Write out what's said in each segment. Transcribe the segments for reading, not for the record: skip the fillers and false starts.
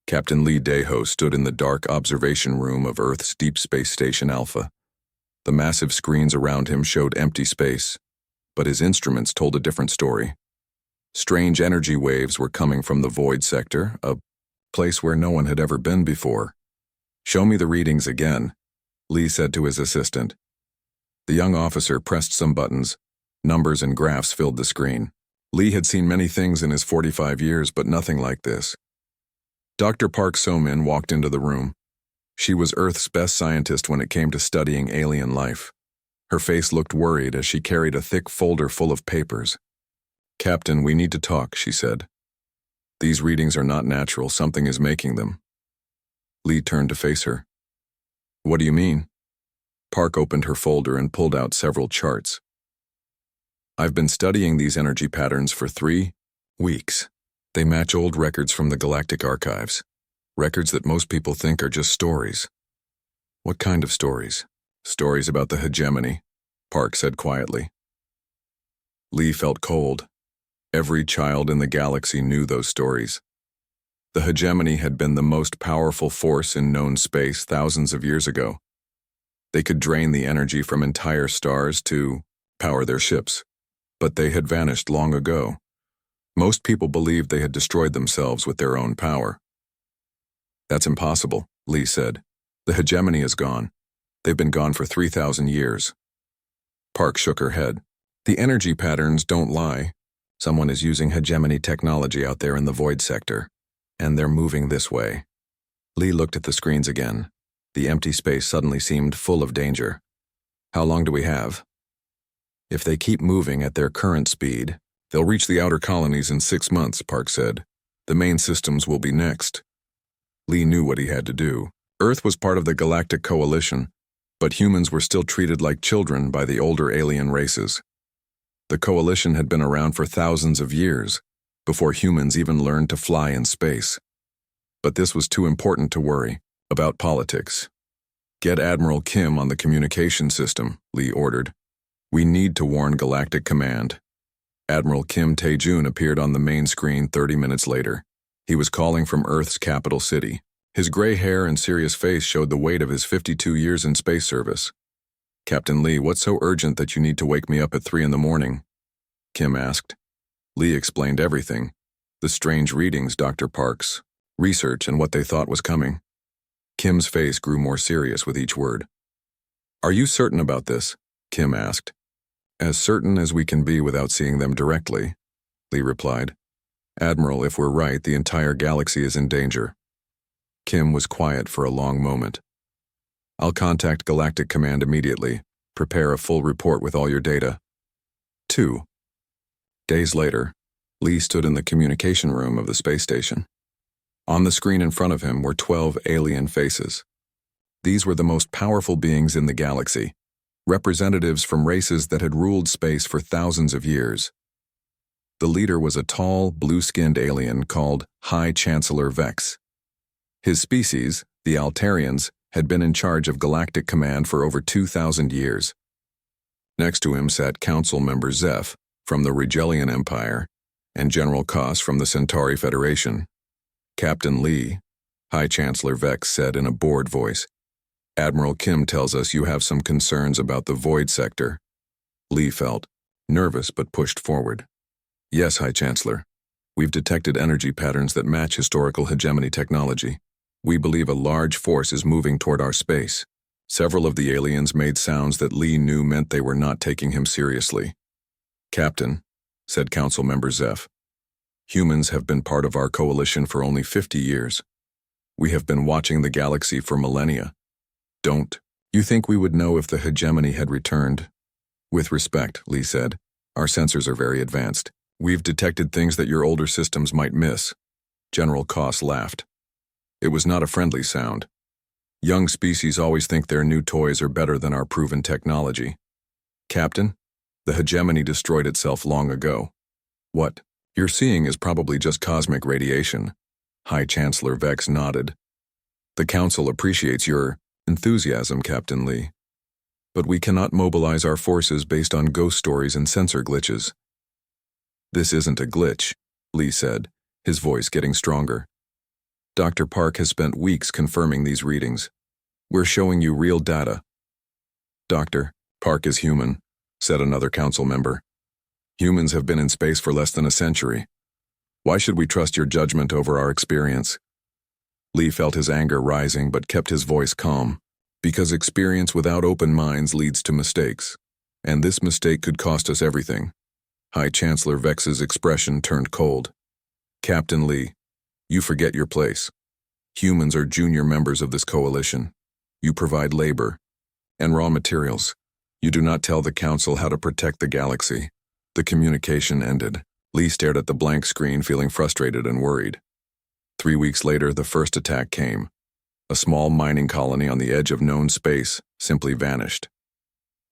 Captain Lee Daho stood in the dark observation room of Earth's Deep Space Station Alpha. The massive screens around him showed empty space, but his instruments told a different story. Strange energy waves were coming from the void sector, a place where no one had ever been before. "Show me the readings again," Lee said to his assistant. The young officer pressed some buttons. Numbers and graphs filled the screen. Lee had seen many things in his 45 years, but nothing like this. Dr. Park So-min walked into the room. She was Earth's best scientist when it came to studying alien life. Her face looked worried as she carried a thick folder full of papers. "Captain, we need to talk," she said. "These readings are not natural. Something is making them." Lee turned to face her. "What do you mean?" Park opened her folder and pulled out several charts. "I've been studying these energy patterns for 3 weeks. They match old records from the Galactic archives. Records that most people think are just stories." "What kind of stories?" "Stories about the hegemony," Park said quietly. Lee felt cold. Every child in the galaxy knew those stories. The hegemony had been the most powerful force in known space thousands of years ago. They could drain the energy from entire stars to power their ships, but they had vanished long ago. Most people believed they had destroyed themselves with their own power. "That's impossible," Lee said. "The hegemony is gone. They've been gone for 3,000 years. Park shook her head. "The energy patterns don't lie. Someone is using hegemony technology out there in the void sector, and they're moving this way." Lee looked at the screens again. The empty space suddenly seemed full of danger. "How long do we have?" "If they keep moving at their current speed, they'll reach the outer colonies in 6 months," Park said. "The main systems will be next." Lee knew what he had to do. Earth was part of the Galactic Coalition, but humans were still treated like children by the older alien races. The Coalition had been around for thousands of years, before humans even learned to fly in space. But this was too important to worry about politics. "Get Admiral Kim on the communication system," Lee ordered. "We need to warn Galactic Command." Admiral Kim Tae-jun appeared on the main screen 30 minutes later. He was calling from Earth's capital city. His gray hair and serious face showed the weight of his 52 years in space service. "Captain Lee, what's so urgent that you need to wake me up at 3 in the morning?" Kim asked. Lee explained everything. The strange readings, Dr. Park's research, and what they thought was coming. Kim's face grew more serious with each word. "Are you certain about this?" Kim asked. "As certain as we can be without seeing them directly," Lee replied. "Admiral, if we're right, the entire galaxy is in danger." Kim was quiet for a long moment. "I'll contact Galactic Command immediately. Prepare a full report with all your data." 2 days later, Lee stood in the communication room of the space station. On the screen in front of him were 12 alien faces. These were the most powerful beings in the galaxy, representatives from races that had ruled space for thousands of years. The leader was a tall, blue-skinned alien called High Chancellor Vex. His species, the Altarians, had been in charge of Galactic Command for over 2,000 years. Next to him sat Council Member Zeph from the Regellian Empire and General Koss from the Centauri Federation. "Captain Lee," High Chancellor Vex said in a bored voice, "Admiral Kim tells us you have some concerns about the void sector." Lee felt nervous but pushed forward. "Yes, High Chancellor. We've detected energy patterns that match historical hegemony technology. We believe a large force is moving toward our space." Several of the aliens made sounds that Lee knew meant they were not taking him seriously. "Captain," said Council Member Zeph, "humans have been part of our coalition for only 50 years. We have been watching the galaxy for millennia. Don't you think we would know if the hegemony had returned?" "With respect," Lee said, "our sensors are very advanced. We've detected things that your older systems might miss." General Koss laughed. It was not a friendly sound. "Young species always think their new toys are better than our proven technology. Captain, the hegemony destroyed itself long ago. What you're seeing is probably just cosmic radiation." High Chancellor Vex nodded. "The Council appreciates your enthusiasm, Captain Lee. But we cannot mobilize our forces based on ghost stories and sensor glitches." "This isn't a glitch," Lee said, his voice getting stronger. Dr. Park has spent weeks confirming these readings. We're showing you real data. Doctor, Park is human, said another council member. Humans have been in space for less than a century. Why should we trust your judgment over our experience? Lee felt his anger rising but kept his voice calm. Because experience without open minds leads to mistakes. And this mistake could cost us everything. High Chancellor Vex's expression turned cold. Captain Lee, you forget your place. Humans are junior members of this coalition. You provide labor and raw materials. You do not tell the Council how to protect the galaxy. The communication ended. Lee stared at the blank screen, feeling frustrated and worried. 3 weeks later, the first attack came. A small mining colony on the edge of known space simply vanished.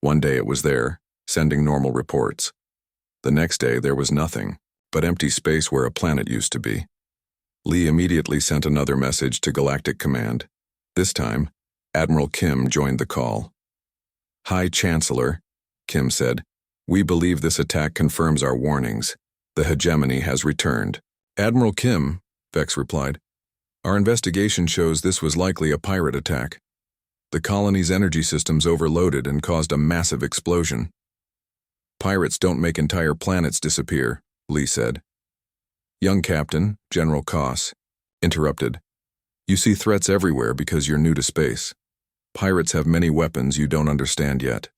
One day it was there, sending normal reports. The next day there was nothing, but empty space where a planet used to be. Lee immediately sent another message to Galactic Command. This time, Admiral Kim joined the call. High Chancellor, Kim said, we believe this attack confirms our warnings. The hegemony has returned. Admiral Kim, Vex replied, our investigation shows this was likely a pirate attack. The colony's energy systems overloaded and caused a massive explosion. Pirates don't make entire planets disappear, Lee said. Young Captain, General Koss, interrupted. You see threats everywhere because you're new to space. Pirates have many weapons you don't understand yet.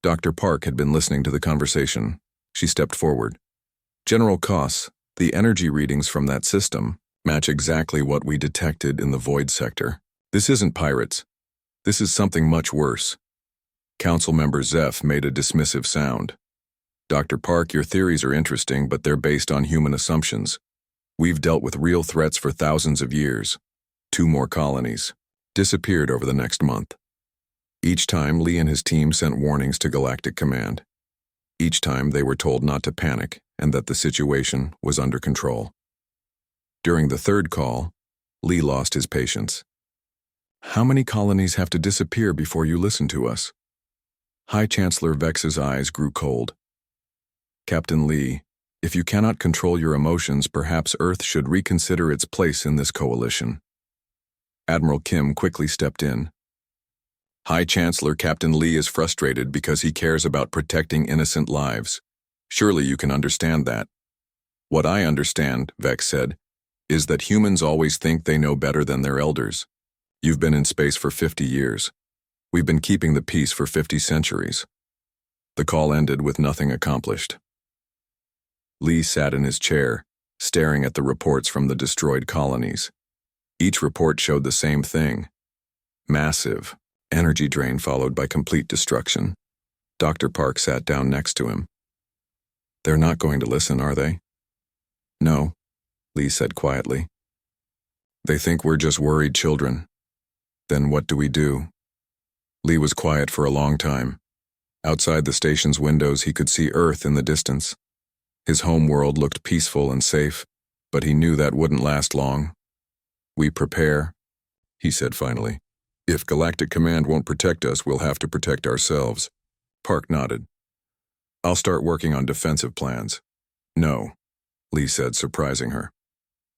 Dr. Park had been listening to the conversation. She stepped forward. General Koss, the energy readings from that system match exactly what we detected in the void sector. This isn't pirates. This is something much worse. Council member Zeph made a dismissive sound. Dr. Park, your theories are interesting, but they're based on human assumptions. We've dealt with real threats for thousands of years. 2 more colonies disappeared over the next month. Each time, Lee and his team sent warnings to Galactic Command. Each time, they were told not to panic and that the situation was under control. During the 3rd call, Lee lost his patience. How many colonies have to disappear before you listen to us? High Chancellor Vex's eyes grew cold. Captain Lee, if you cannot control your emotions, perhaps Earth should reconsider its place in this coalition. Admiral Kim quickly stepped in. High Chancellor Captain Lee is frustrated because he cares about protecting innocent lives. Surely you can understand that. What I understand, Vex said, is that humans always think they know better than their elders. You've been in space for 50 years. We've been keeping the peace for 50 centuries. The call ended with nothing accomplished. Lee sat in his chair, staring at the reports from the destroyed colonies. Each report showed the same thing. Massive energy drain followed by complete destruction. Dr. Park sat down next to him. They're not going to listen, are they? No, Lee said quietly. They think we're just worried children. Then what do we do? Lee was quiet for a long time. Outside the station's windows, he could see Earth in the distance. His home world looked peaceful and safe, but he knew that wouldn't last long. We prepare, he said finally. If Galactic Command won't protect us, we'll have to protect ourselves. Park nodded. I'll start working on defensive plans. No, Lee said, surprising her.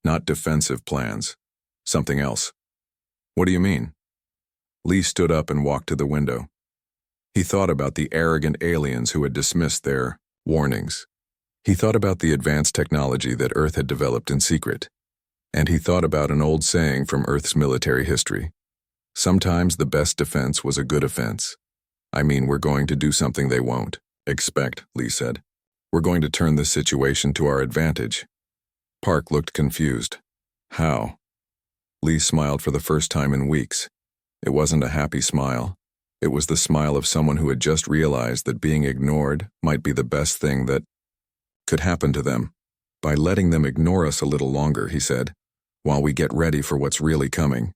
Not defensive plans. Something else. What do you mean? Lee stood up and walked to the window. He thought about the arrogant aliens who had dismissed their warnings. He thought about the advanced technology that Earth had developed in secret. And he thought about an old saying from Earth's military history. Sometimes the best defense was a good offense. I mean, we're going to do something they won't expect, Lee said. We're going to turn this situation to our advantage. Park looked confused. How? Lee smiled for the first time in weeks. It wasn't a happy smile. It was the smile of someone who had just realized that being ignored might be the best thing that could happen to them. By letting them ignore us a little longer, he said, while we get ready for what's really coming.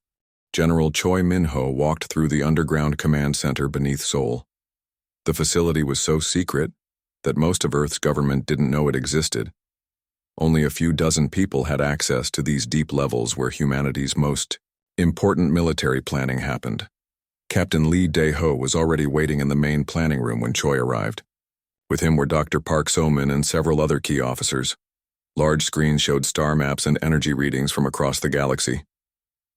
General Choi Min-ho walked through the underground command center beneath Seoul. The facility was so secret that most of Earth's government didn't know it existed. Only a few dozen people had access to these deep levels where humanity's most important military planning happened. Captain Lee Dae-ho was already waiting in the main planning room when Choi arrived. With him were Dr. Park So-min and several other key officers. Large screens showed star maps and energy readings from across the galaxy.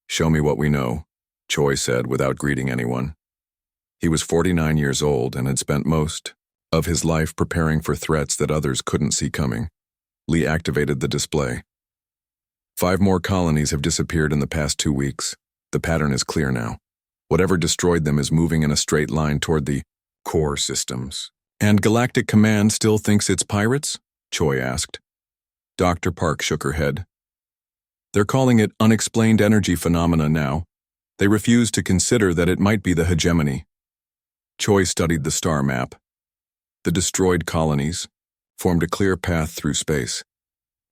"Show me what we know," Choi said without greeting anyone. He was 49 years old and had spent most of his life preparing for threats that others couldn't see coming. Lee activated the display. 5 more colonies have disappeared in the past 2 weeks. The pattern is clear now. Whatever destroyed them is moving in a straight line toward the core systems. "And Galactic Command still thinks it's pirates?" Choi asked. Dr. Park shook her head. "They're calling it unexplained energy phenomena now. They refuse to consider that it might be the hegemony." Choi studied the star map. The destroyed colonies formed a clear path through space.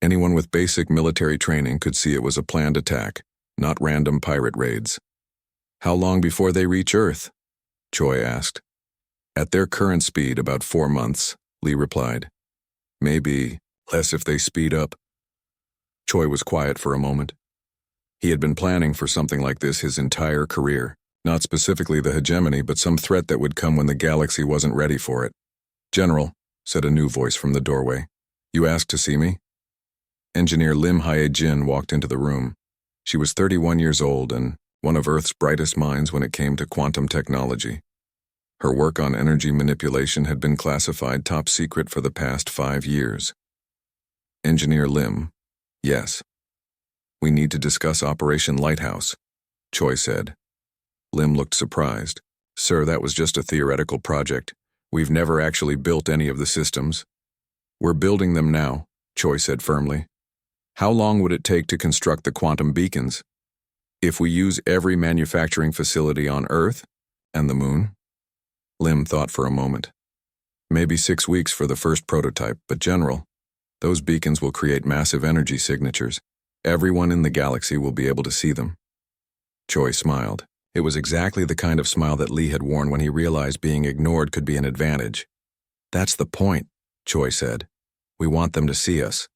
Anyone with basic military training could see it was a planned attack, not random pirate raids. "How long before they reach Earth?" Choi asked. "At their current speed, about 4 months," Lee replied. "Maybe less if they speed up." Choi was quiet for a moment. He had been planning for something like this his entire career, not specifically the hegemony, but some threat that would come when the galaxy wasn't ready for it. "General," said a new voice from the doorway, "you asked to see me?" Engineer Lim Hye-jin walked into the room. She was 31 years old and one of Earth's brightest minds when it came to quantum technology. Her work on energy manipulation had been classified top secret for the past 5 years. "Engineer Lim." "Yes." "We need to discuss Operation Lighthouse," Choi said. Lim looked surprised. "Sir, that was just a theoretical project. We've never actually built any of the systems." "We're building them now," Choi said firmly. "How long would it take to construct the quantum beacons? If we use every manufacturing facility on Earth and the Moon?" Lim thought for a moment. "Maybe 6 weeks for the first prototype, but General, those beacons will create massive energy signatures. Everyone in the galaxy will be able to see them." Choi smiled. It was exactly the kind of smile that Lee had worn when he realized being ignored could be an advantage. "That's the point," Choi said. "We want them to see us."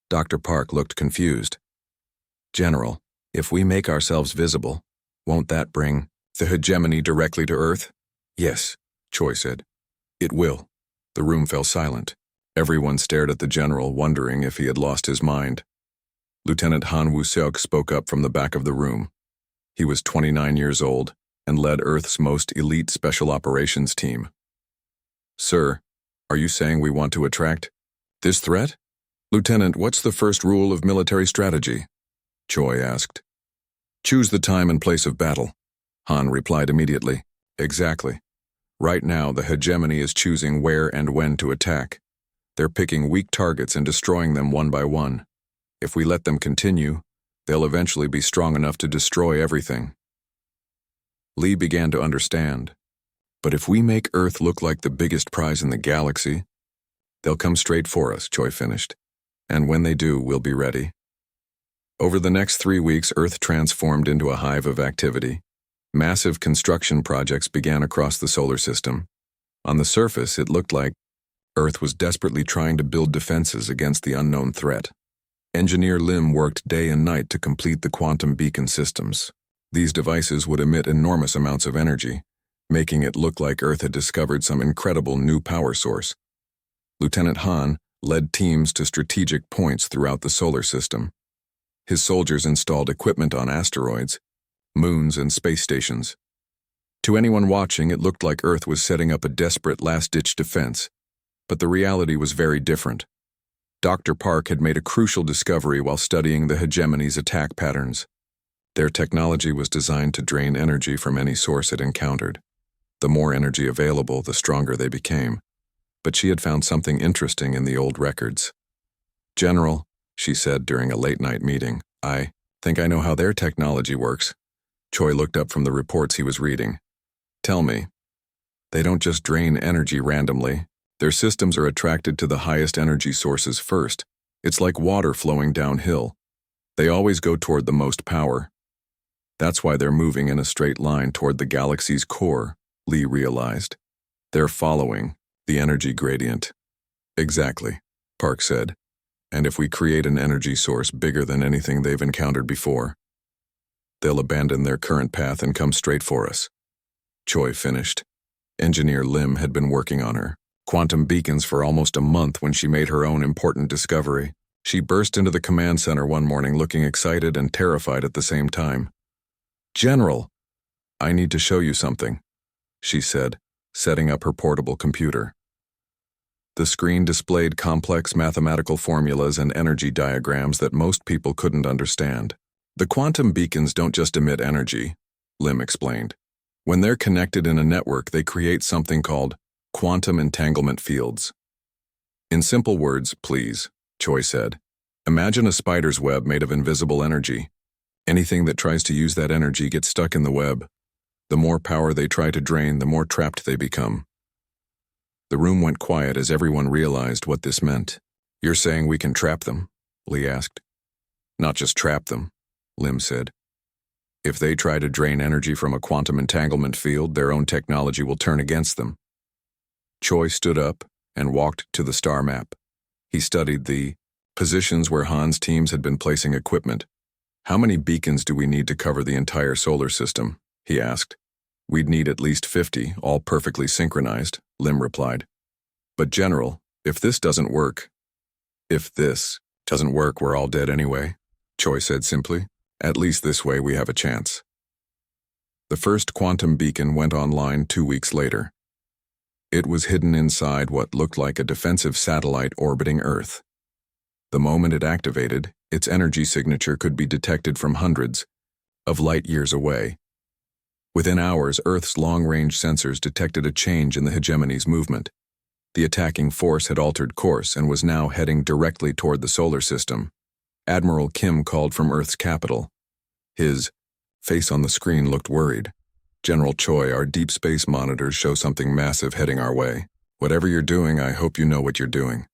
Dr. Park looked confused. "General, if we make ourselves visible, won't that bring the hegemony directly to Earth?" "Yes," Choi said. "It will." The room fell silent. Everyone stared at the general, wondering if he had lost his mind. Lieutenant Han Woo-seok spoke up from the back of the room. He was 29 years old and led Earth's most elite special operations team. "Sir, are you saying we want to attract this threat?" "Lieutenant, what's the first rule of military strategy?" Choi asked. "Choose the time and place of battle," Han replied immediately. "Exactly. Right now, the hegemony is choosing where and when to attack. They're picking weak targets and destroying them one by one. If we let them continue, they'll eventually be strong enough to destroy everything." Lee began to understand. "But if we make Earth look like the biggest prize in the galaxy, they'll come straight for us," Choi finished. "And when they do, we'll be ready." Over the next 3 weeks, Earth transformed into a hive of activity. Massive construction projects began across the solar system. On the surface, it looked like Earth was desperately trying to build defenses against the unknown threat. Engineer Lim worked day and night to complete the quantum beacon systems. These devices would emit enormous amounts of energy, making it look like Earth had discovered some incredible new power source. Lieutenant Han led teams to strategic points throughout the solar system. His soldiers installed equipment on asteroids, moons, and space stations. To anyone watching, it looked like Earth was setting up a desperate last-ditch defense, but the reality was very different. Dr. Park had made a crucial discovery while studying the hegemony's attack patterns. Their technology was designed to drain energy from any source it encountered. The more energy available, the stronger they became. But she had found something interesting in the old records. "General," she said during a late-night meeting, "I think I know how their technology works." Choi looked up from the reports he was reading. "Tell me." "They don't just drain energy randomly. Their systems are attracted to the highest energy sources first. It's like water flowing downhill. They always go toward the most power. That's why they're moving in a straight line toward the galaxy's core," Lee realized. "They're following the energy gradient." "Exactly," Park said. "And if we create an energy source bigger than anything they've encountered before, they'll abandon their current path and come straight for us." Choi finished. Engineer Lim had been working on her quantum beacons for almost a month when she made her own important discovery. She burst into the command center one morning looking excited and terrified at the same time. "General, I need to show you something," she said, setting up her portable computer. The screen displayed complex mathematical formulas and energy diagrams that most people couldn't understand. "The quantum beacons don't just emit energy," Lim explained. "When they're connected in a network, they create something called quantum entanglement fields." "In simple words, please," Choi said. "Imagine a spider's web made of invisible energy. Anything that tries to use that energy gets stuck in the web. The more power they try to drain, the more trapped they become." The room went quiet as everyone realized what this meant. "You're saying we can trap them?" Lee asked. "Not just trap them," Lim said. "If they try to drain energy from a quantum entanglement field, their own technology will turn against them." Choi stood up and walked to the star map. He studied the positions where Han's teams had been placing equipment. "How many beacons do we need to cover the entire solar system?" he asked. "We'd need at least 50, all perfectly synchronized," Lim replied. "But General, if this doesn't work..." "If this doesn't work, we're all dead anyway," Choi said simply. "At least this way we have a chance." The first quantum beacon went online 2 weeks later. It was hidden inside what looked like a defensive satellite orbiting Earth. The moment it activated, its energy signature could be detected from hundreds of light years away. Within hours, Earth's long-range sensors detected a change in the hegemony's movement. The attacking force had altered course and was now heading directly toward the solar system. Admiral Kim called from Earth's capital. His face on the screen looked worried. "General Choi, our deep space monitors show something massive heading our way. Whatever you're doing, I hope you know what you're doing."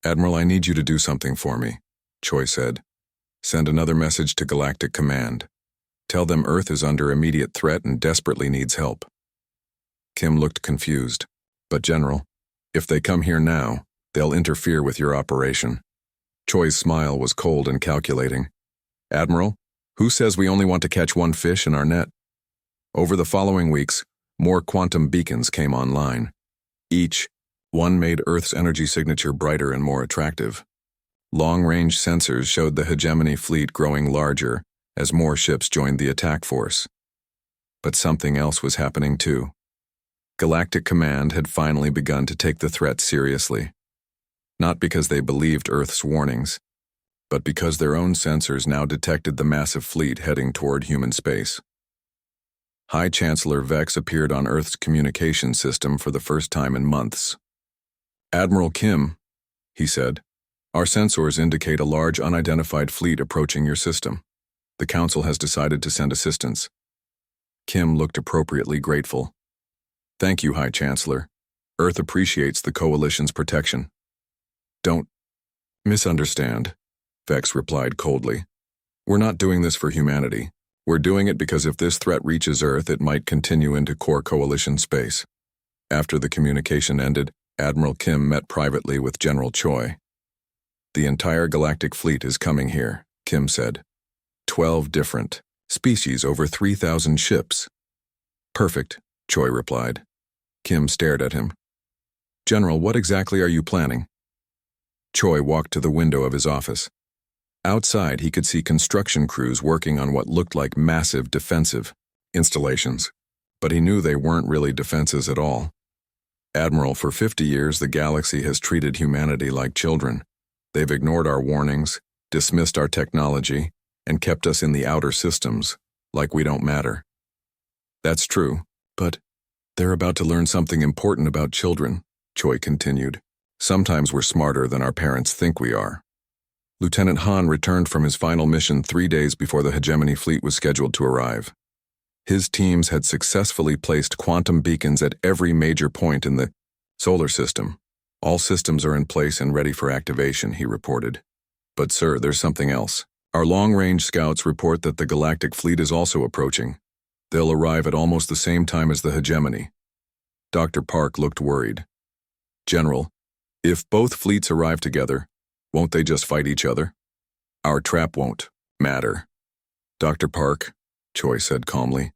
"Admiral, I need you to do something for me," Choi said. "Send another message to Galactic Command. Tell them Earth is under immediate threat and desperately needs help." Kim looked confused. "But General, if they come here now, they'll interfere with your operation." Choi's smile was cold and calculating. "Admiral, who says we only want to catch one fish in our net?" Over the following weeks, more quantum beacons came online. Each one made Earth's energy signature brighter and more attractive. Long-range sensors showed the hegemony fleet growing larger as more ships joined the attack force. But something else was happening too. Galactic Command had finally begun to take the threat seriously. Not because they believed Earth's warnings, but because their own sensors now detected the massive fleet heading toward human space. High Chancellor Vex appeared on Earth's communication system for the first time in months. "Admiral Kim," he said, "our sensors indicate a large unidentified fleet approaching your system. The Council has decided to send assistance." Kim looked appropriately grateful. "Thank you, High Chancellor. Earth appreciates the Coalition's protection." "Don't misunderstand," Vex replied coldly. "We're not doing this for humanity. We're doing it because if this threat reaches Earth, it might continue into core Coalition space." After the communication ended, Admiral Kim met privately with General Choi. "The entire galactic fleet is coming here," Kim said. 12 different species, over 3,000 ships." "Perfect," Choi replied. Kim stared at him. "General, what exactly are you planning?" Choi walked to the window of his office. Outside, he could see construction crews working on what looked like massive defensive installations, but he knew they weren't really defenses at all. "Admiral, for 50 years, the galaxy has treated humanity like children. They've ignored our warnings, dismissed our technology, and kept us in the outer systems, like we don't matter." "That's true, but they're about to learn something important about children," Choi continued. "Sometimes we're smarter than our parents think we are." Lieutenant Han returned from his final mission 3 days before the hegemony fleet was scheduled to arrive. His teams had successfully placed quantum beacons at every major point in the solar system. "All systems are in place and ready for activation," he reported. "But sir, there's something else. Our long-range scouts report that the galactic fleet is also approaching. They'll arrive at almost the same time as the hegemony." Dr. Park looked worried. "General, if both fleets arrive together, won't they just fight each other?" "Our trap won't matter." "Dr. Park," Choi said calmly,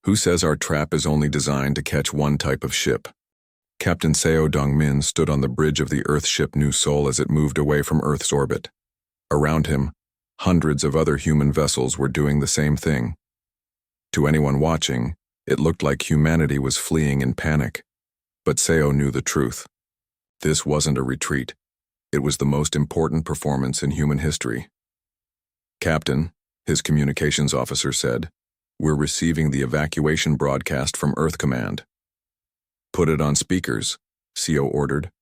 "who says our trap is only designed to catch one type of ship?" Captain Seo Dongmin stood on the bridge of the Earth ship New Seoul as it moved away from Earth's orbit. Around him, hundreds of other human vessels were doing the same thing. To anyone watching, it looked like humanity was fleeing in panic. But Seo knew the truth. This wasn't a retreat. It was the most important performance in human history. "Captain," his communications officer said, "we're receiving the evacuation broadcast from Earth Command." "Put it on speakers," Seo ordered.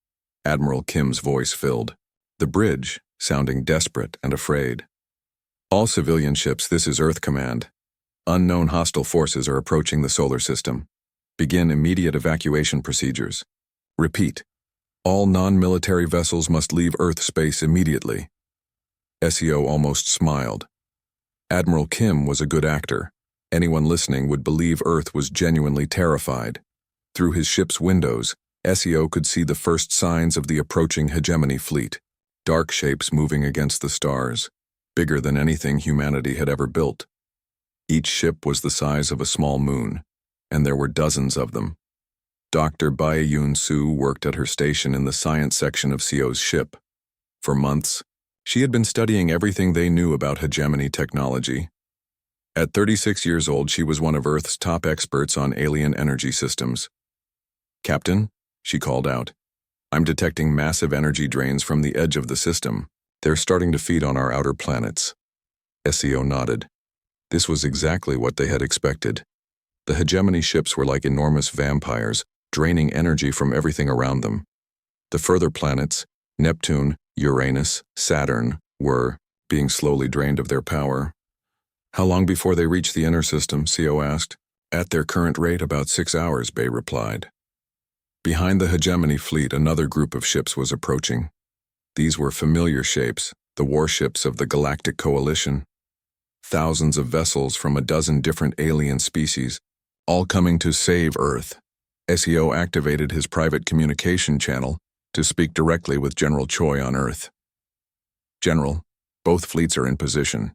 Admiral Kim's voice filled the bridge, sounding desperate and afraid. "All civilian ships, this is Earth Command. Unknown hostile forces are approaching the solar system. Begin immediate evacuation procedures. Repeat, all non-military vessels must leave Earth space immediately." Seo almost smiled. Admiral Kim was a good actor. Anyone listening would believe Earth was genuinely terrified. Through his ship's windows, Seo could see the first signs of the approaching hegemony fleet, dark shapes moving against the stars, bigger than anything humanity had ever built. Each ship was the size of a small moon, and there were dozens of them. Dr. Bae-Yoon Soo worked at her station in the science section of Seo's ship. For months, she had been studying everything they knew about hegemony technology. At 36 years old, she was one of Earth's top experts on alien energy systems. "Captain," she called out, "I'm detecting massive energy drains from the edge of the system. They're starting to feed on our outer planets." Seo nodded. This was exactly what they had expected. The hegemony ships were like enormous vampires, draining energy from everything around them. The further planets, Neptune, Uranus, Saturn, were being slowly drained of their power. "How long before they reach the inner system?" Seo asked. "At their current rate, about 6 hours, Bae replied. Behind the hegemony fleet, another group of ships was approaching. These were familiar shapes, the warships of the Galactic Coalition. Thousands of vessels from a dozen different alien species, all coming to save Earth. Seo activated his private communication channel to speak directly with General Choi on Earth. "General, both fleets are in position.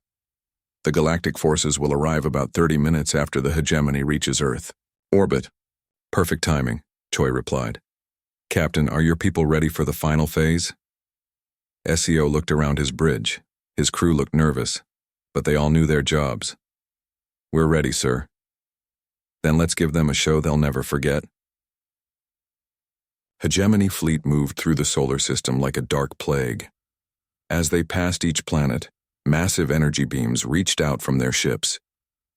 The galactic forces will arrive about 30 minutes after the hegemony reaches Earth. Orbit." "Perfect timing," Choi replied. "Captain, are your people ready for the final phase?" Seo looked around his bridge. His crew looked nervous, but they all knew their jobs. "We're ready, sir." "Then let's give them a show they'll never forget." Hegemony fleet moved through the solar system like a dark plague. As they passed each planet, massive energy beams reached out from their ships.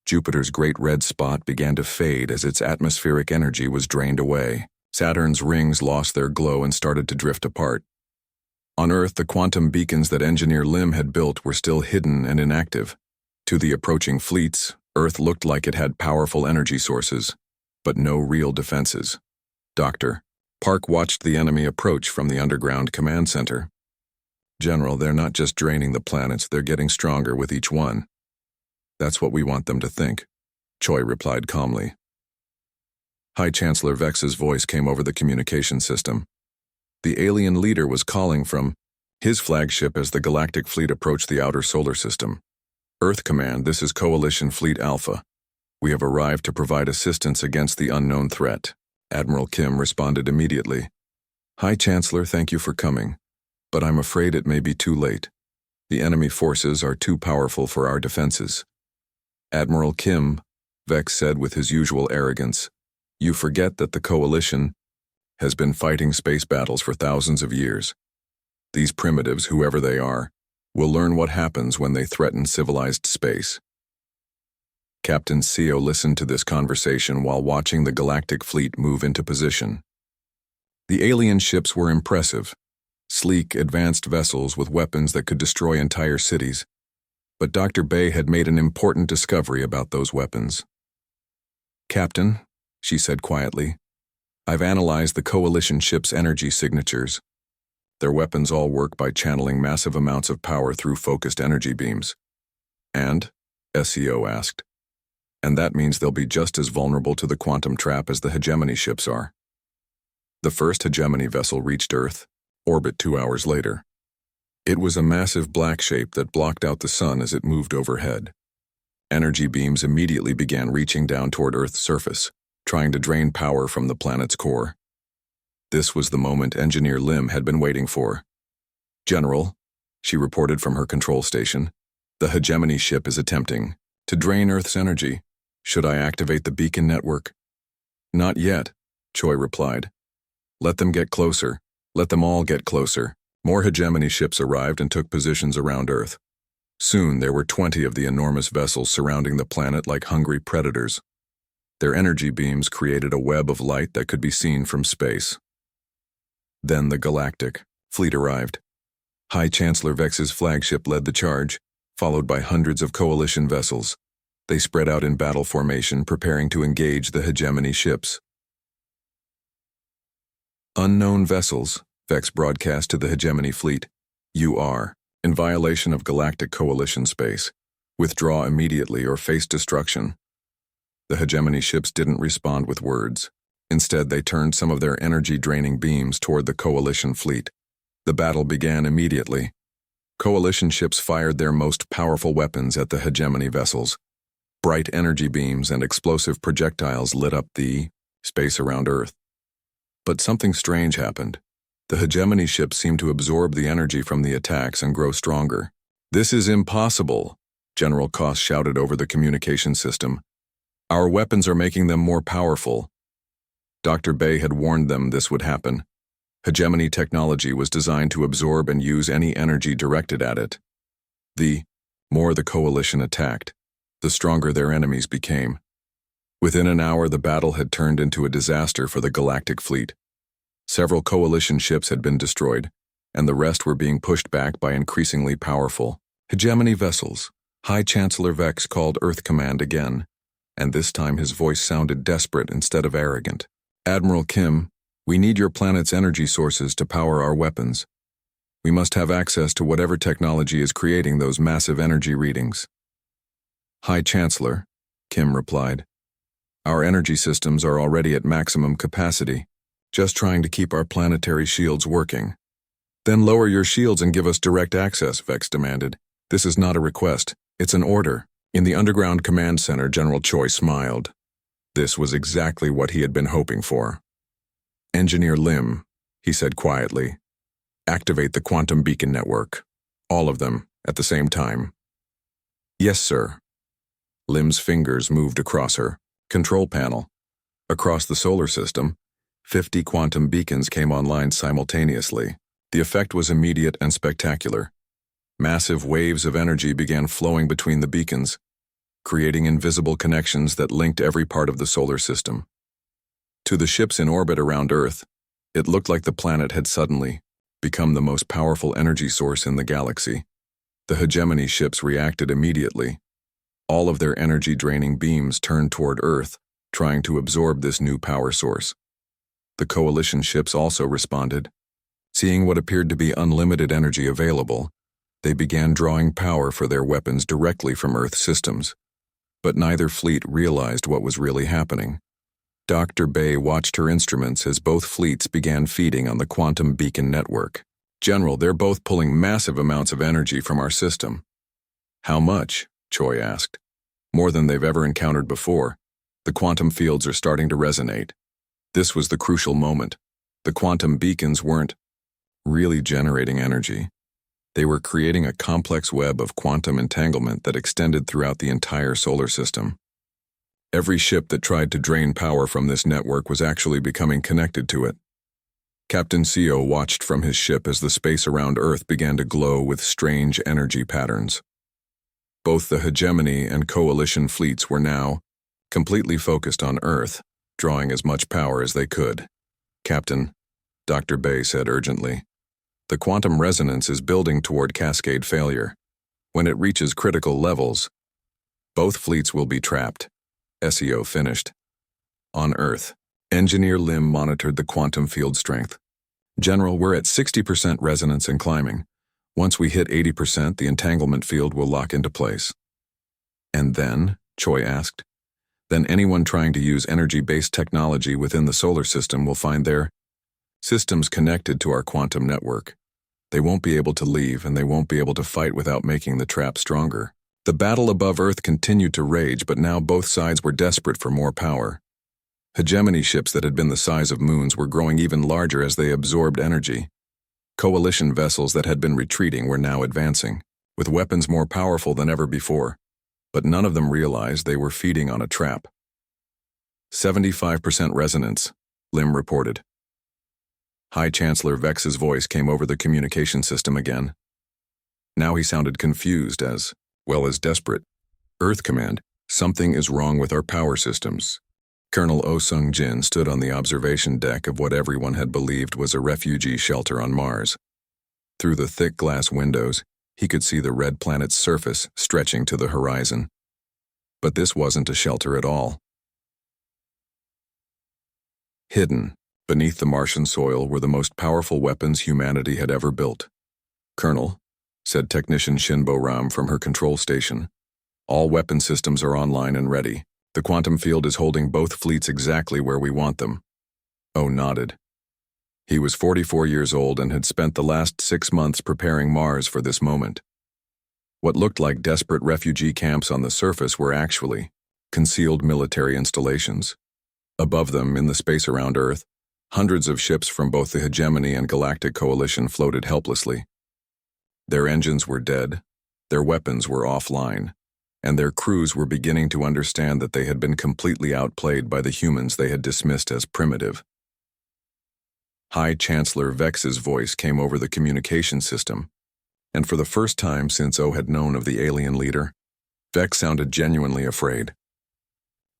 Jupiter's great red spot began to fade as its atmospheric energy was drained away. Saturn's rings lost their glow and started to drift apart. On Earth, the quantum beacons that Engineer Lim had built were still hidden and inactive. To the approaching fleets, Earth looked like it had powerful energy sources, but no real defenses. Dr. Park watched the enemy approach from the underground command center. "General, they're not just draining the planets, they're getting stronger with each one." "That's what we want them to think," Choi replied calmly. High Chancellor Vex's voice came over the communication system. The alien leader was calling from his flagship as the galactic fleet approached the outer solar system. "Earth Command, this is Coalition Fleet Alpha. We have arrived to provide assistance against the unknown threat." Admiral Kim responded immediately. "High Chancellor, thank you for coming, but I'm afraid it may be too late. The enemy forces are too powerful for our defenses." "Admiral Kim," Vex said with his usual arrogance, "you forget that the Coalition has been fighting space battles for thousands of years. These primitives, whoever they are, will learn what happens when they threaten civilized space." Captain Seo listened to this conversation while watching the galactic fleet move into position. The alien ships were impressive, sleek, advanced vessels with weapons that could destroy entire cities. But Dr. Bae had made an important discovery about those weapons. "Captain," she said quietly, "I've analyzed the Coalition ships' energy signatures. Their weapons all work by channeling massive amounts of power through focused energy beams." "And?" Seo asked. "And that means they'll be just as vulnerable to the quantum trap as the hegemony ships are." The first hegemony vessel reached Earth, orbit 2 hours later. It was a massive black shape that blocked out the sun as it moved overhead. Energy beams immediately began reaching down toward Earth's surface, trying to drain power from the planet's core. This was the moment Engineer Lim had been waiting for. "General," she reported from her control station, "the hegemony ship is attempting to drain Earth's energy. Should I activate the beacon network?" "Not yet," Choi replied. "Let them get closer. Let them all get closer." More hegemony ships arrived and took positions around Earth. Soon there were 20 of the enormous vessels surrounding the planet like hungry predators. Their energy beams created a web of light that could be seen from space. Then the Galactic fleet arrived. High Chancellor Vex's flagship led the charge, followed by hundreds of coalition vessels. They spread out in battle formation, preparing to engage the hegemony ships. "Unknown vessels," Vex broadcast to the hegemony fleet. "You are in violation of Galactic Coalition space. Withdraw immediately or face destruction." The hegemony ships didn't respond with words. Instead, they turned some of their energy-draining beams toward the Coalition fleet. The battle began immediately. Coalition ships fired their most powerful weapons at the hegemony vessels. Bright energy beams and explosive projectiles lit up the space around Earth. But something strange happened. The hegemony ships seemed to absorb the energy from the attacks and grow stronger. "This is impossible," General Koss shouted over the communication system. "Our weapons are making them more powerful." Dr. Bay had warned them this would happen. Hegemony technology was designed to absorb and use any energy directed at it. The more the coalition attacked, the stronger their enemies became. Within an hour, the battle had turned into a disaster for the Galactic fleet. Several coalition ships had been destroyed, and the rest were being pushed back by increasingly powerful hegemony vessels. High Chancellor Vex called Earth Command again, and this time his voice sounded desperate instead of arrogant. "Admiral Kim, we need your planet's energy sources to power our weapons. We must have access to whatever technology is creating those massive energy readings." "High Chancellor," Kim replied, "our energy systems are already at maximum capacity, just trying to keep our planetary shields working." "Then lower your shields and give us direct access," Vex demanded. "This is not a request, it's an order." In the underground command center, General Choi smiled. This was exactly what he had been hoping for. "Engineer Lim," he said quietly, "activate the quantum beacon network. All of them, at the same time." "Yes, sir." Lim's fingers moved across her control panel. Across the solar system, 50 quantum beacons came online simultaneously. The effect was immediate and spectacular. Massive waves of energy began flowing between the beacons, creating invisible connections that linked every part of the solar system. To the ships in orbit around Earth, it looked like the planet had suddenly become the most powerful energy source in the galaxy. The hegemony ships reacted immediately. All of their energy-draining beams turned toward Earth, trying to absorb this new power source. The coalition ships also responded. Seeing what appeared to be unlimited energy available, they began drawing power for their weapons directly from Earth systems. But neither fleet realized what was really happening. Dr. Bay watched her instruments as both fleets began feeding on the quantum beacon network. "General, they're both pulling massive amounts of energy from our system." "How much?" Choi asked. "More than they've ever encountered before. The quantum fields are starting to resonate." This was the crucial moment. The quantum beacons weren't really generating energy. They were creating a complex web of quantum entanglement that extended throughout the entire solar system. Every ship that tried to drain power from this network was actually becoming connected to it. Captain Seo watched from his ship as the space around Earth began to glow with strange energy patterns. Both the hegemony and coalition fleets were now completely focused on Earth, drawing as much power as they could. "Captain," Dr. Bay said urgently, "the quantum resonance is building toward cascade failure. When it reaches critical levels, both fleets will be trapped." SEO finished. On Earth, Engineer Lim monitored the quantum field strength. "General, we're at 60% resonance and climbing. Once we hit 80%, the entanglement field will lock into place." "And then?" Choi asked. "Then anyone trying to use energy-based technology within the solar system will find their systems connected to our quantum network. They won't be able to leave, and they won't be able to fight without making the trap stronger." The battle above Earth continued to rage, but now both sides were desperate for more power. Hegemony ships that had been the size of moons were growing even larger as they absorbed energy. Coalition vessels that had been retreating were now advancing, with weapons more powerful than ever before, but none of them realized they were feeding on a trap. 75% resonance, Lim reported. High Chancellor Vex's voice came over the communication system again. Now he sounded confused as well as desperate. Earth Command, something is wrong with our power systems. Colonel Oh Sung-jin stood on the observation deck of what everyone had believed was a refugee shelter on Mars. Through the thick glass windows, he could see the red planet's surface stretching to the horizon. But this wasn't a shelter at all. Hidden beneath the Martian soil were the most powerful weapons humanity had ever built. "Colonel," said Technician Shinbo Ram from her control station, "all weapon systems are online and ready. The quantum field is holding both fleets exactly where we want them." Oh nodded. He was 44 years old and had spent the last 6 months preparing Mars for this moment. What looked like desperate refugee camps on the surface were actually concealed military installations. Above them, in the space around Earth, hundreds of ships from both the Hegemony and Galactic Coalition floated helplessly. Their engines were dead, their weapons were offline, and their crews were beginning to understand that they had been completely outplayed by the humans they had dismissed as primitive. High Chancellor Vex's voice came over the communication system, and for the first time since O had known of the alien leader, Vex sounded genuinely afraid.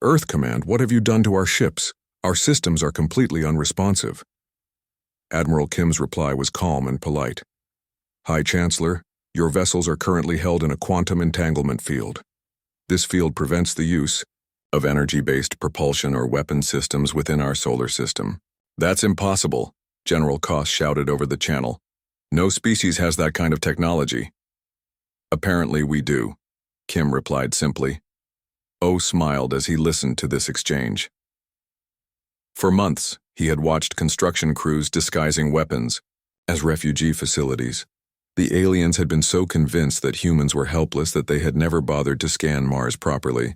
"Earth Command, what have you done to our ships? Our systems are completely unresponsive." Admiral Kim's reply was calm and polite. "High Chancellor, your vessels are currently held in a quantum entanglement field. This field prevents the use of energy-based propulsion or weapon systems within our solar system." "That's impossible," General Koss shouted over the channel. "No species has that kind of technology." "Apparently we do," Kim replied simply. O smiled as he listened to this exchange. For months, he had watched construction crews disguising weapons as refugee facilities. The aliens had been so convinced that humans were helpless that they had never bothered to scan Mars properly.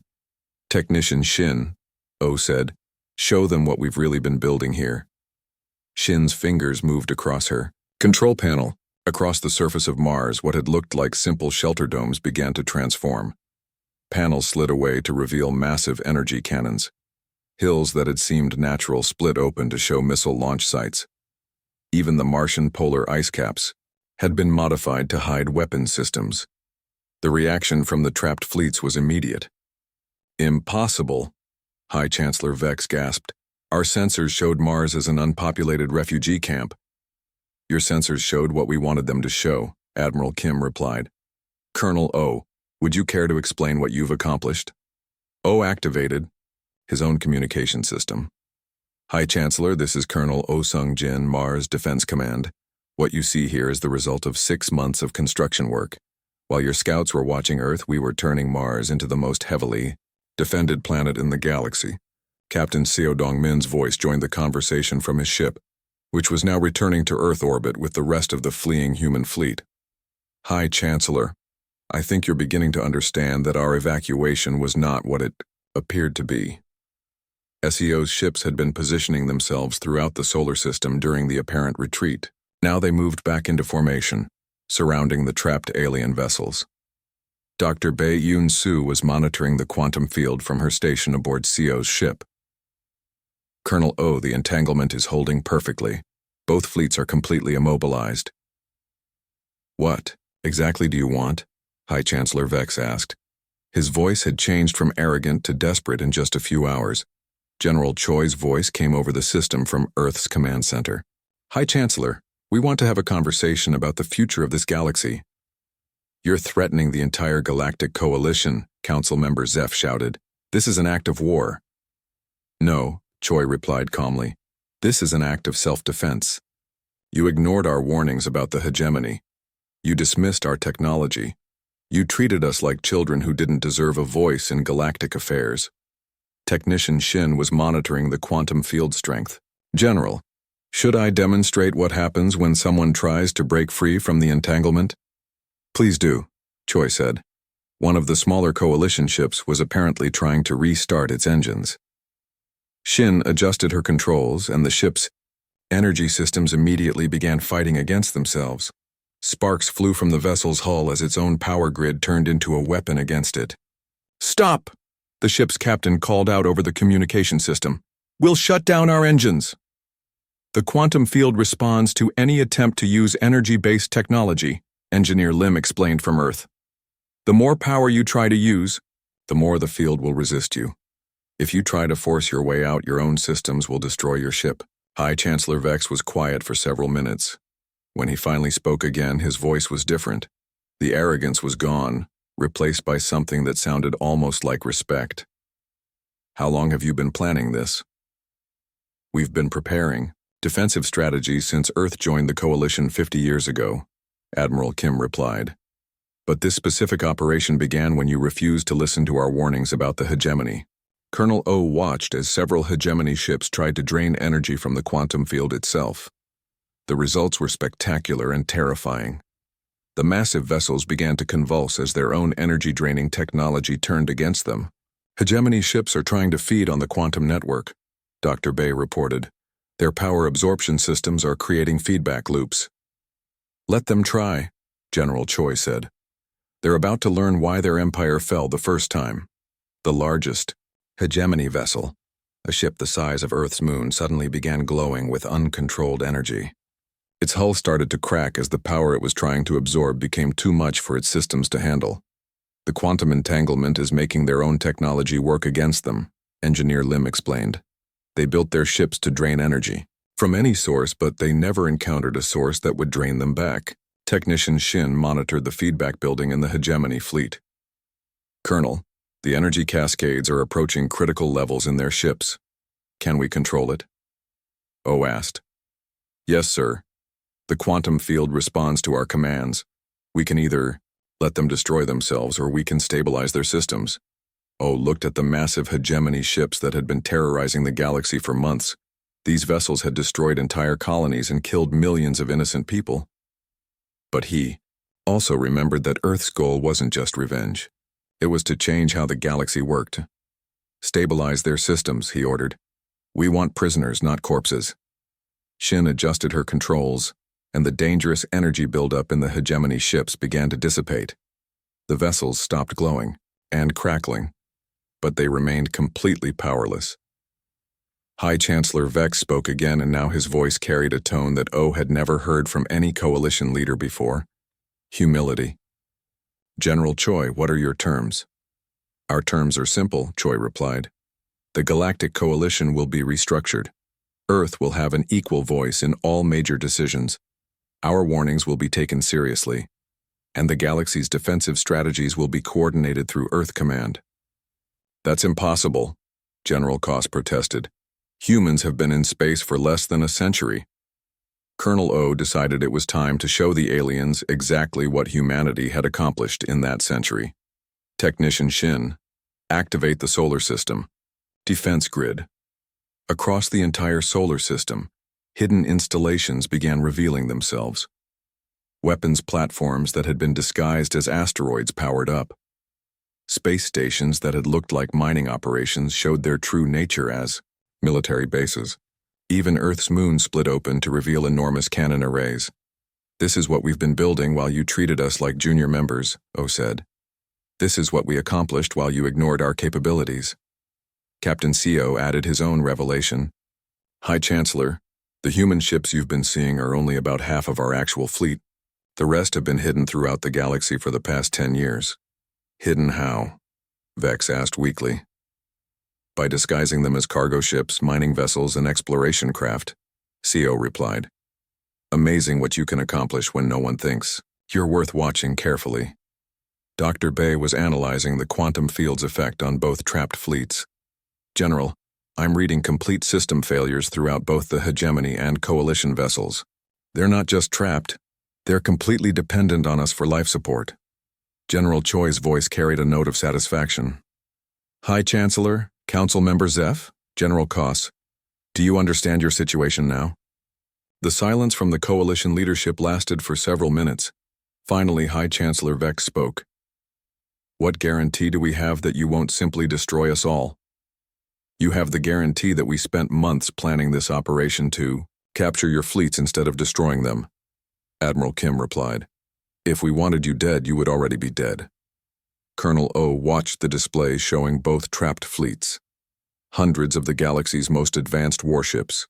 "Technician Shin," O said, "show them what we've really been building here." Shin's fingers moved across her control panel. Across the surface of Mars, what had looked like simple shelter domes began to transform. Panels slid away to reveal massive energy cannons. Hills that had seemed natural split open to show missile launch sites. Even the Martian polar ice caps had been modified to hide weapon systems. The reaction from the trapped fleets was immediate. "Impossible," High Chancellor Vex gasped. "Our sensors showed Mars as an unpopulated refugee camp." "Your sensors showed what we wanted them to show," Admiral Kim replied. "Colonel O, would you care to explain what you've accomplished?" O activated his own communication system. "High Chancellor, this is Colonel Oh Sung-jin, Mars Defense Command. What you see here is the result of 6 months of construction work. While your scouts were watching Earth, we were turning Mars into the most heavily defended planet in the galaxy." Captain Seo Dong-min's voice joined the conversation from his ship, which was now returning to Earth orbit with the rest of the fleeing human fleet. "High Chancellor, I think you're beginning to understand that our evacuation was not what it appeared to be." SEO's ships had been positioning themselves throughout the solar system during the apparent retreat. Now they moved back into formation, surrounding the trapped alien vessels. Dr. Bae Yoon-soo was monitoring the quantum field from her station aboard SEO's ship. "Colonel O, the entanglement is holding perfectly. Both fleets are completely immobilized." "What exactly do you want?" High Chancellor Vex asked. His voice had changed from arrogant to desperate in just a few hours. General Choi's voice came over the system from Earth's command center. "High Chancellor, we want to have a conversation about the future of this galaxy." "You're threatening the entire Galactic Coalition," Council Member Zeph shouted. "This is an act of war." "No," Choi replied calmly. "This is an act of self-defense. You ignored our warnings about the hegemony. You dismissed our technology. You treated us like children who didn't deserve a voice in galactic affairs." Technician Shin was monitoring the quantum field strength. "General, should I demonstrate what happens when someone tries to break free from the entanglement?" "Please do," Choi said. One of the smaller coalition ships was apparently trying to restart its engines. Shin adjusted her controls, and the ship's energy systems immediately began fighting against themselves. Sparks flew from the vessel's hull as its own power grid turned into a weapon against it. "Stop!" the ship's captain called out over the communication system. "We'll shut down our engines." "The quantum field responds to any attempt to use energy-based technology," Engineer Lim explained from Earth. "The more power you try to use, the more the field will resist you. If you try to force your way out, your own systems will destroy your ship." High Chancellor Vex was quiet for several minutes. When he finally spoke again, his voice was different. The arrogance was gone, replaced by something that sounded almost like respect. "How long have you been planning this?" "We've been preparing defensive strategies since Earth joined the Coalition 50 years ago," Admiral Kim replied. "But this specific operation began when you refused to listen to our warnings about the hegemony." Colonel O watched as several hegemony ships tried to drain energy from the quantum field itself. The results were spectacular and terrifying. The massive vessels began to convulse as their own energy-draining technology turned against them. "Hegemony ships are trying to feed on the quantum network," Dr. Bay reported. "Their power absorption systems are creating feedback loops." "Let them try," General Choi said. "They're about to learn why their empire fell the first time." The largest hegemony vessel, a ship the size of Earth's moon, suddenly began glowing with uncontrolled energy. Its hull started to crack as the power it was trying to absorb became too much for its systems to handle. "The quantum entanglement is making their own technology work against them," Engineer Lim explained. "They built their ships to drain energy from any source, but they never encountered a source that would drain them back." Technician Shin monitored the feedback building in the hegemony fleet. "Colonel, the energy cascades are approaching critical levels in their ships. Can we control it?" O asked. "Yes, sir. The quantum field responds to our commands. We can either let them destroy themselves or we can stabilize their systems." O looked at the massive hegemony ships that had been terrorizing the galaxy for months. These vessels had destroyed entire colonies and killed millions of innocent people. But he also remembered that Earth's goal wasn't just revenge. It was to change how the galaxy worked. "Stabilize their systems," he ordered. "We want prisoners, not corpses." Shin adjusted her controls, and the dangerous energy buildup in the hegemony ships began to dissipate. The vessels stopped glowing and crackling, but they remained completely powerless. High Chancellor Vex spoke again, and now his voice carried a tone that O had never heard from any coalition leader before: humility. "General Choi, what are your terms?" "Our terms are simple," Choi replied. "The Galactic Coalition will be restructured. Earth will have an equal voice in all major decisions. Our warnings will be taken seriously, and the galaxy's defensive strategies will be coordinated through Earth Command." "That's impossible," General Koss protested. "Humans have been in space for less than a century." Colonel O decided it was time to show the aliens exactly what humanity had accomplished in that century. Technician Shin, activate the solar system. Defense grid. Across the entire solar system, hidden installations began revealing themselves. Weapons platforms that had been disguised as asteroids powered up. Space stations that had looked like mining operations showed their true nature as military bases. Even Earth's moon split open to reveal enormous cannon arrays. "This is what we've been building while you treated us like junior members," O said. "This is what we accomplished while you ignored our capabilities." Captain CO added his own revelation. "High Chancellor, the human ships you've been seeing are only about half of our actual fleet. The rest have been hidden throughout the galaxy for the past 10 years. "Hidden how?" Vex asked weakly. "By disguising them as cargo ships, mining vessels, and exploration craft," CO replied. "Amazing what you can accomplish when no one thinks. You're worth watching carefully." Dr. Bay was analyzing the quantum field's effect on both trapped fleets. "General, I'm reading complete system failures throughout both the hegemony and coalition vessels. They're not just trapped, they're completely dependent on us for life support." General Choi's voice carried a note of satisfaction. "High Chancellor, Council Member Zeph, General Koss, do you understand your situation now?" The silence from the coalition leadership lasted for several minutes. Finally, High Chancellor Vex spoke. "What guarantee do we have that you won't simply destroy us all?" You have the guarantee that we spent months planning this operation to capture your fleets instead of destroying them. Admiral Kim replied. If we wanted you dead, you would already be dead. Colonel O watched the display showing both trapped fleets. Hundreds of the galaxy's most advanced warships,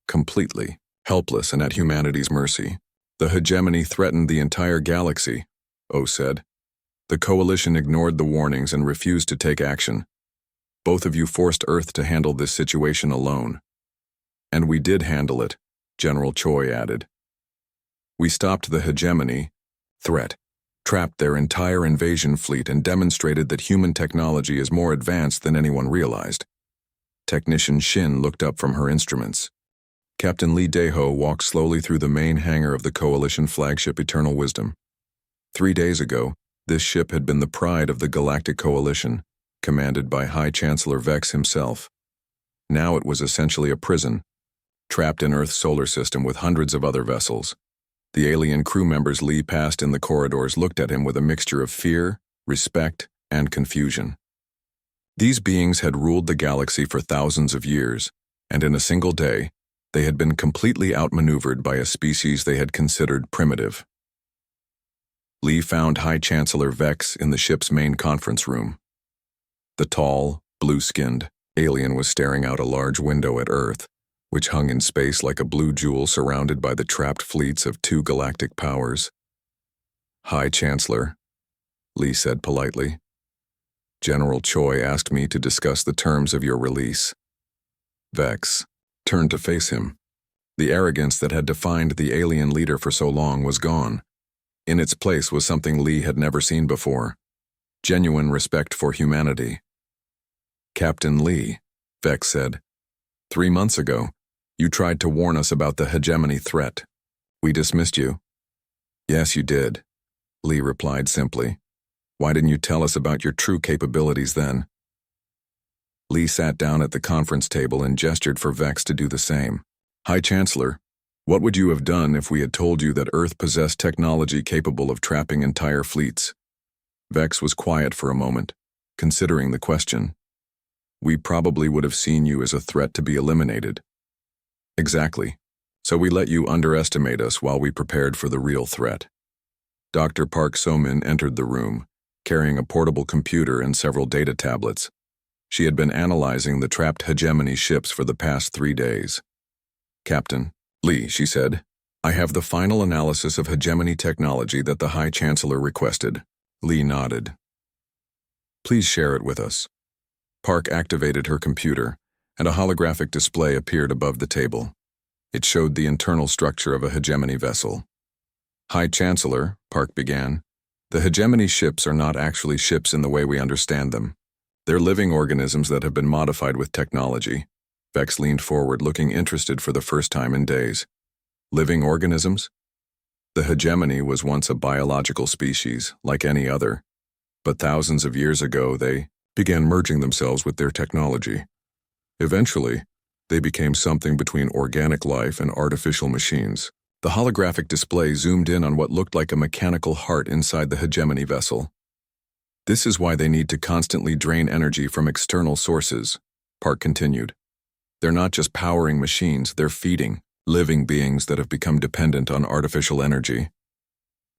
completely helpless and at humanity's mercy. The hegemony threatened the entire galaxy, O said. The coalition ignored the warnings and refused to take action. Both of you forced Earth to handle this situation alone. And we did handle it, General Choi added. We stopped the hegemony threat, trapped their entire invasion fleet, and demonstrated that human technology is more advanced than anyone realized. Technician Shin looked up from her instruments. Captain Lee Daeho walked slowly through the main hangar of the Coalition flagship Eternal Wisdom. 3 days ago, this ship had been the pride of the Galactic Coalition, commanded by High Chancellor Vex himself. Now it was essentially a prison, trapped in Earth's solar system with hundreds of other vessels. The alien crew members Lee passed in the corridors looked at him with a mixture of fear, respect, and confusion. These beings had ruled the galaxy for thousands of years, and in a single day, they had been completely outmaneuvered by a species they had considered primitive. Lee found High Chancellor Vex in the ship's main conference room. The tall, blue-skinned alien was staring out a large window at Earth, which hung in space like a blue jewel surrounded by the trapped fleets of 2 galactic powers. High Chancellor, Lee said politely. General Choi asked me to discuss the terms of your release. Vex turned to face him. The arrogance that had defined the alien leader for so long was gone. In its place was something Lee had never seen before: genuine respect for humanity. Captain Lee, Vex said, 3 months ago, you tried to warn us about the hegemony threat. We dismissed you. Yes, you did, Lee replied simply. Why didn't you tell us about your true capabilities then? Lee sat down at the conference table and gestured for Vex to do the same. High Chancellor, what would you have done if we had told you that Earth possessed technology capable of trapping entire fleets? Vex was quiet for a moment, considering the question. We probably would have seen you as a threat to be eliminated. Exactly. So we let you underestimate us while we prepared for the real threat. Dr. Park So-min entered the room, carrying a portable computer and several data tablets. She had been analyzing the trapped hegemony ships for the past 3 days. Captain Lee, she said, I have the final analysis of hegemony technology that the High Chancellor requested. Lee nodded. Please share it with us. Park activated her computer, and a holographic display appeared above the table. It showed the internal structure of a hegemony vessel. High Chancellor, Park began, the hegemony ships are not actually ships in the way we understand them. They're living organisms that have been modified with technology. Vex leaned forward, looking interested for the first time in days. Living organisms? The hegemony was once a biological species, like any other. But thousands of years ago, they began merging themselves with their technology. Eventually, they became something between organic life and artificial machines. The holographic display zoomed in on what looked like a mechanical heart inside the hegemony vessel. This is why they need to constantly drain energy from external sources, Park continued. They're not just powering machines, they're feeding living beings that have become dependent on artificial energy.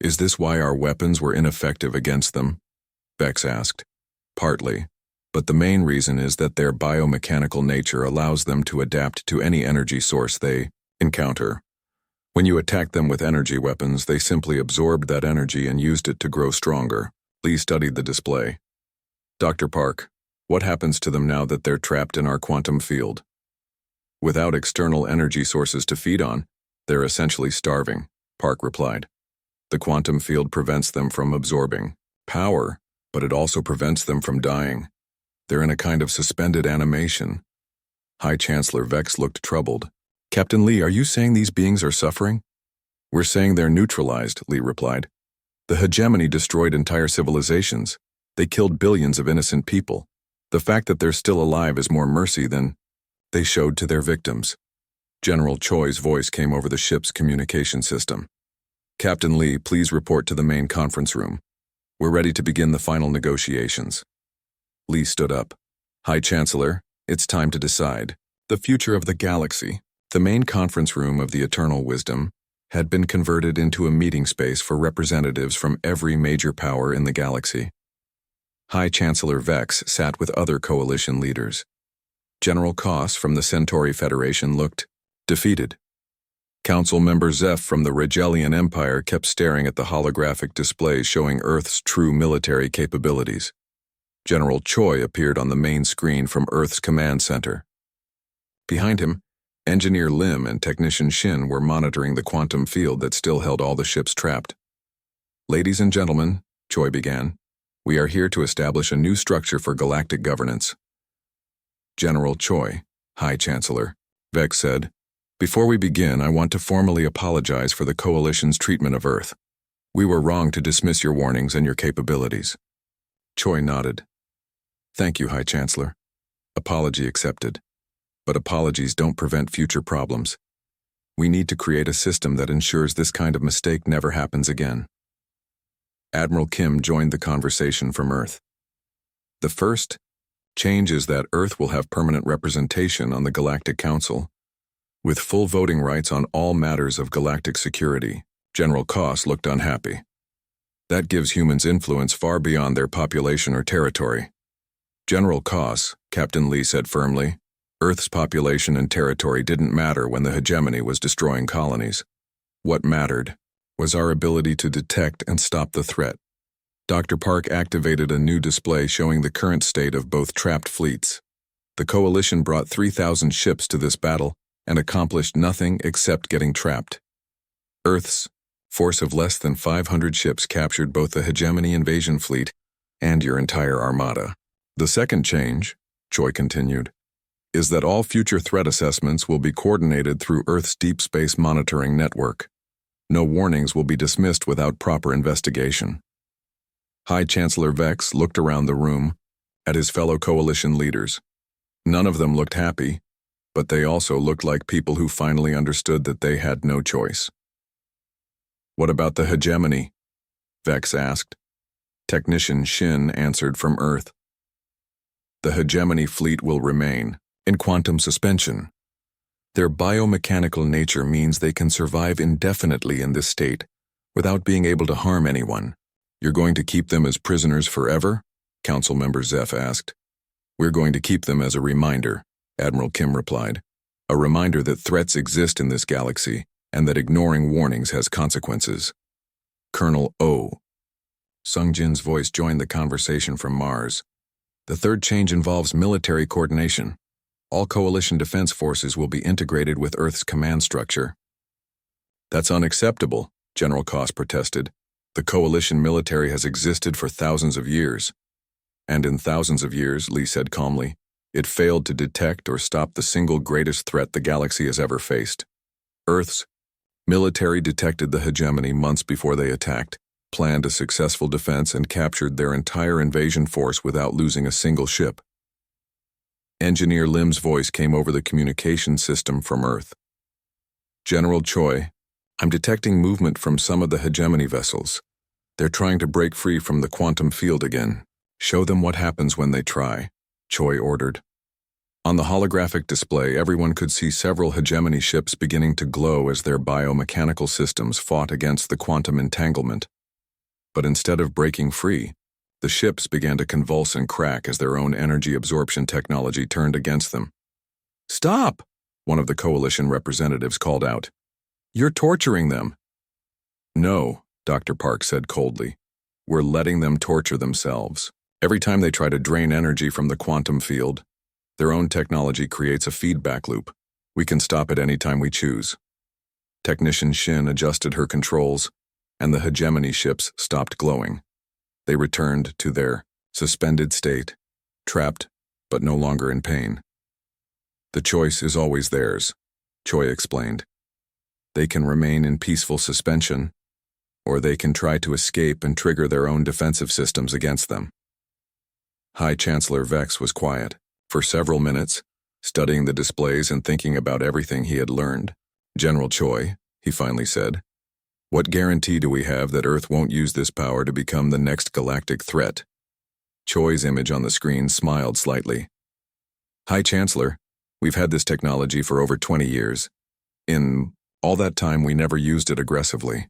Is this why our weapons were ineffective against them? Vex asked. Partly, but the main reason is that their biomechanical nature allows them to adapt to any energy source they encounter. When you attack them with energy weapons, they simply absorbed that energy and used it to grow stronger. Lee studied the display. Dr. Park, what happens to them now that they're trapped in our quantum field? Without external energy sources to feed on, they're essentially starving, Park replied. The quantum field prevents them from absorbing power, but it also prevents them from dying. They're in a kind of suspended animation. High Chancellor Vex looked troubled. Captain Lee, are you saying these beings are suffering? We're saying they're neutralized, Lee replied. The hegemony destroyed entire civilizations. They killed billions of innocent people. The fact that they're still alive is more mercy than they showed to their victims. General Choi's voice came over the ship's communication system. Captain Lee, please report to the main conference room. We're ready to begin the final negotiations. Lee stood up. High Chancellor, It's time to decide. The future of the galaxy. The main conference room of the Eternal Wisdom had been converted into a meeting space for representatives from every major power in the galaxy. High Chancellor Vex sat with other coalition leaders. General Kos from the Centauri Federation looked defeated. Council member Zeph from the Regelian Empire kept staring at the holographic display showing Earth's true military capabilities. General Choi appeared on the main screen from Earth's command center. Behind him, Engineer Lim and Technician Shin were monitoring the quantum field that still held all the ships trapped. "Ladies and gentlemen," Choi began, "we are here to establish a new structure for galactic governance." "General Choi, High Chancellor," Vex said, "before we begin, I want to formally apologize for the Coalition's treatment of Earth. We were wrong to dismiss your warnings and your capabilities." Choi nodded. "Thank you, High Chancellor. Apology accepted. But apologies don't prevent future problems. We need to create a system that ensures this kind of mistake never happens again." Admiral Kim joined the conversation from Earth. "The first change is that Earth will have permanent representation on the Galactic Council, with full voting rights on all matters of galactic security." General Kos looked unhappy. "That gives humans influence far beyond their population or territory." "General Kos," Captain Lee said firmly, "Earth's population and territory didn't matter when the hegemony was destroying colonies. What mattered was our ability to detect and stop the threat." Dr. Park activated a new display showing the current state of both trapped fleets. The Coalition brought 3,000 ships to this battle and accomplished nothing except getting trapped. Earth's force of less than 500 ships captured both the hegemony invasion fleet and your entire armada. "The second change," Choi continued, "is that all future threat assessments will be coordinated through Earth's deep space monitoring network. No warnings will be dismissed without proper investigation." High Chancellor Vex looked around the room at his fellow coalition leaders. None of them looked happy, but they also looked like people who finally understood that they had no choice. "What about the hegemony?" Vex asked. Technician Shin answered from Earth. "The hegemony fleet will remain in quantum suspension. Their biomechanical nature means they can survive indefinitely in this state without being able to harm anyone." "You're going to keep them as prisoners forever?" Council member Zeph asked. "We're going to keep them as a reminder," Admiral Kim replied. "A reminder that threats exist in this galaxy and that ignoring warnings has consequences." Colonel O. Sungjin's voice joined the conversation from Mars. "The third change involves military coordination. All coalition defense forces will be integrated with Earth's command structure." "That's unacceptable," General Kos protested. "The coalition military has existed for thousands of years." "And in thousands of years," Lee said calmly, "it failed to detect or stop the single greatest threat the galaxy has ever faced. Earth's military detected the hegemony months before they attacked, planned a successful defense, and captured their entire invasion force without losing a single ship." Engineer Lim's voice came over the communication system from Earth. "General Choi, I'm detecting movement from some of the hegemony vessels. They're trying to break free from the quantum field again. Show them what happens when they try," Choi ordered. On the holographic display, everyone could see several hegemony ships beginning to glow as their biomechanical systems fought against the quantum entanglement. But instead of breaking free, the ships began to convulse and crack as their own energy absorption technology turned against them. "Stop!" one of the coalition representatives called out. "You're torturing them." "No," Dr. Park said coldly. "We're letting them torture themselves. Every time they try to drain energy from the quantum field, their own technology creates a feedback loop. We can stop it any time we choose." Technician Shin adjusted her controls, and the hegemony ships stopped glowing. They returned to their suspended state, trapped but no longer in pain. "The choice is always theirs," Choi explained. "They can remain in peaceful suspension, or they can try to escape and trigger their own defensive systems against them." High Chancellor Vex was quiet for several minutes, studying the displays and thinking about everything he had learned. "General Choi," he finally said, "what guarantee do we have that Earth won't use this power to become the next galactic threat?" Choi's image on the screen smiled slightly. Hi, Chancellor. We've had this technology for over 20 years. In all that time, we never used it aggressively.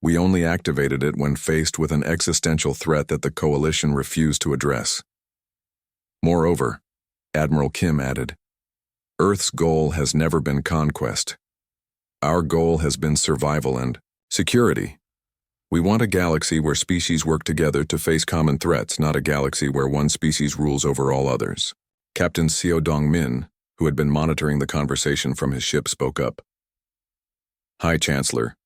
We only activated it when faced with an existential threat that the Coalition refused to address. Moreover, Admiral Kim added, Earth's goal has never been conquest. Our goal has been survival and security. We want a galaxy where species work together to face common threats, not a galaxy where one species rules over all others. Captain Seo Dong-min, who had been monitoring the conversation from his ship, spoke up. Hi, Chancellor.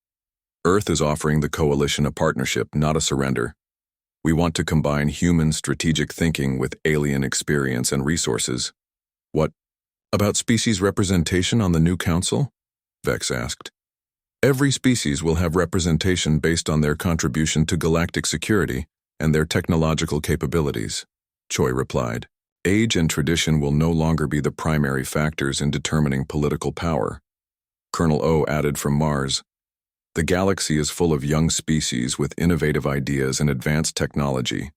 Earth is offering the Coalition a partnership, not a surrender. We want to combine human strategic thinking with alien experience and resources. What about species representation on the new council? Vex asked. Every species will have representation based on their contribution to galactic security and their technological capabilities, Choi replied. Age and tradition will no longer be the primary factors in determining political power. Colonel O added from Mars, the galaxy is full of young species with innovative ideas and advanced technology.